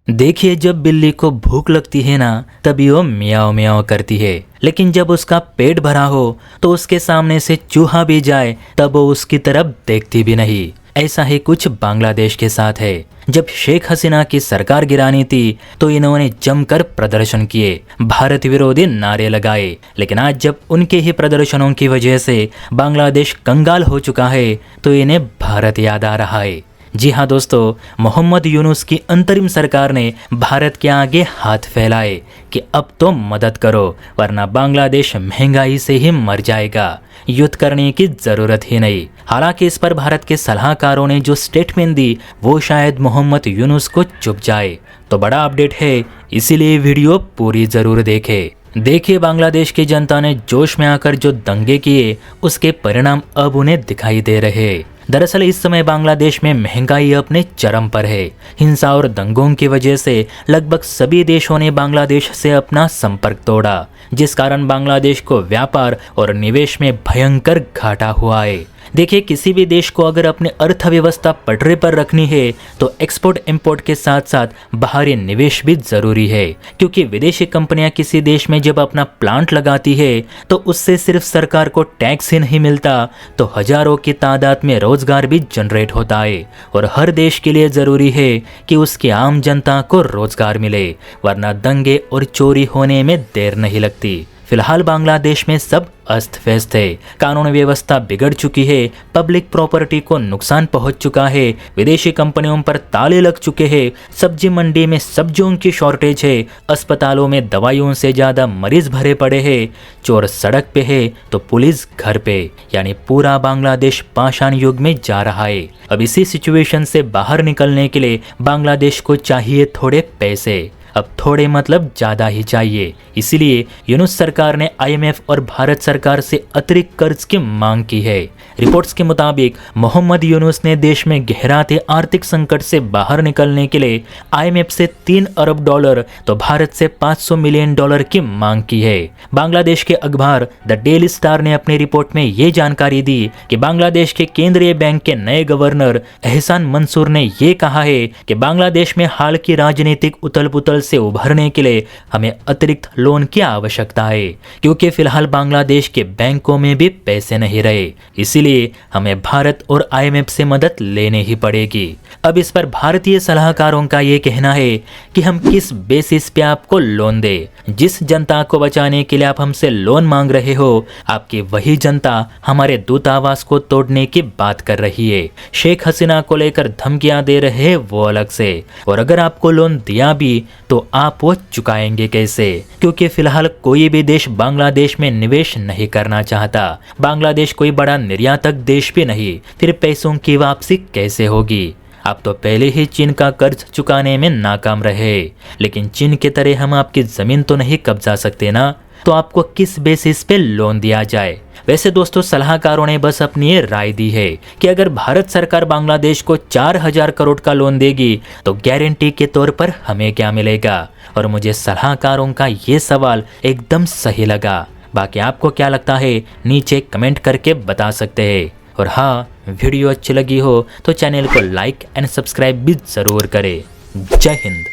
देखिए, जब बिल्ली को भूख लगती है ना, तभी वो मियाओ मियाओ करती है। लेकिन जब उसका पेट भरा हो तो उसके सामने से चूहा भी जाए तब वो उसकी तरफ देखती भी नहीं। ऐसा ही कुछ बांग्लादेश के साथ है। जब शेख हसीना की सरकार गिरानी थी तो इन्होंने जमकर प्रदर्शन किए, भारत विरोधी नारे लगाए। लेकिन आज जब उनके ही प्रदर्शनों की वजह से बांग्लादेश कंगाल हो चुका है तो इन्हें भारत याद आ रहा है। जी हाँ दोस्तों, मोहम्मद यूनुस की अंतरिम सरकार ने भारत के आगे हाथ फैलाए कि अब तो मदद करो, वरना बांग्लादेश महंगाई से ही मर जाएगा, युद्ध करने की जरूरत ही नहीं। हालांकि इस पर भारत के सलाहकारों ने जो स्टेटमेंट दी वो शायद मोहम्मद यूनुस को चुप जाए। तो बड़ा अपडेट है, इसीलिए वीडियो पूरी जरूर देखें। देखिए, बांग्लादेश की जनता ने जोश में आकर जो दंगे किए उसके परिणाम अब उन्हें दिखाई दे रहे। दरअसल इस समय बांग्लादेश में महंगाई अपने चरम पर है। हिंसा और दंगों की वजह से लगभग सभी देशों ने बांग्लादेश से अपना संपर्क तोड़ा, जिस कारण बांग्लादेश को व्यापार और निवेश में भयंकर घाटा हुआ है। देखिए, किसी भी देश को अगर अपनी अर्थव्यवस्था पटरी पर रखनी है तो एक्सपोर्ट इंपोर्ट के साथ साथ बाहरी निवेश भी जरूरी है, क्योंकि विदेशी कंपनियां किसी देश में जब अपना प्लांट लगाती है तो उससे सिर्फ सरकार को टैक्स ही नहीं मिलता तो हजारों की तादाद में रोजगार भी जनरेट होता है। और हर देश के लिए जरूरी है कि उसकी आम जनता को रोजगार मिले, वरना दंगे और चोरी होने में देर नहीं लगती। फिलहाल बांग्लादेश में सब अस्त व्यस्त है, कानून व्यवस्था बिगड़ चुकी है, पब्लिक प्रॉपर्टी को नुकसान पहुंच चुका है, विदेशी कंपनियों पर ताले लग चुके हैं, सब्जी मंडी में सब्जियों की शॉर्टेज है, अस्पतालों में दवाइयों से ज्यादा मरीज भरे पड़े हैं, चोर सड़क पे है तो पुलिस घर पे, यानी पूरा बांग्लादेश पाषाण युग में जा रहा है। अब इसी सिचुएशन से बाहर निकलने के लिए बांग्लादेश को चाहिए थोड़े पैसे, अब थोड़े मतलब ज्यादा ही चाहिए। इसीलिए यूनुस सरकार ने आईएमएफ और भारत सरकार से अतिरिक्त कर्ज की मांग की है। रिपोर्ट्स के मुताबिक मोहम्मद यूनुस ने देश में गहराते आर्थिक संकट से बाहर निकलने के लिए आईएमएफ से 3 अरब डॉलर तो भारत से 500 मिलियन डॉलर की मांग की है। बांग्लादेश के अखबार द डेली स्टार ने अपनी रिपोर्ट में ये जानकारी दी कि बांग्लादेश के केंद्रीय बैंक के नए गवर्नर एहसान मंसूर ने ये कहा है कि बांग्लादेश में हाल की राजनीतिक उथल पुथल से उभरने के लिए हमें अतिरिक्त लोन की आवश्यकता है, क्योंकि फिलहाल बांग्लादेश के बैंकों में भी पैसे नहीं रहे। इसीलिए हमें भारत और आईएमएफ से मदद लेने ही पड़ेगी। अब इस पर भारतीय सलाहकारों का ये कहना है कि हम किस बेसिस पे आपको लोन दे। जिस जनता को बचाने के लिए आप हमसे लोन मांग रहे हो, आपकी वही जनता हमारे दूतावास को तोड़ने की बात कर रही है। शेख हसीना को लेकर धमकियां दे रहे हैं वो अलग से, और अगर आपको लोन दिया भी तो आप वो चुकाएंगे कैसे, क्योंकि फिलहाल कोई भी देश बांग्लादेश में निवेश नहीं करना चाहता। बांग्लादेश कोई बड़ा निर्यातक देश भी नहीं, फिर पैसों की वापसी कैसे होगी। आप तो पहले ही चीन का कर्ज चुकाने में नाकाम रहे, लेकिन चीन की तरह हम आपकी जमीन तो नहीं कब्जा सकते ना, तो आपको किस बेसिस पे लोन दिया जाए। वैसे दोस्तों, सलाहकारों ने बस अपनी ये राय दी है कि अगर भारत सरकार बांग्लादेश को 4000 करोड़ का लोन देगी तो गारंटी के तौर पर हमें क्या मिलेगा। और मुझे सलाहकारों का ये सवाल एकदम सही लगा। बाकी आपको क्या लगता है नीचे कमेंट करके बता सकते हैं। और हाँ, वीडियो अच्छी लगी हो तो चैनल को लाइक एंड सब्सक्राइब भी जरूर करें। जय हिंद।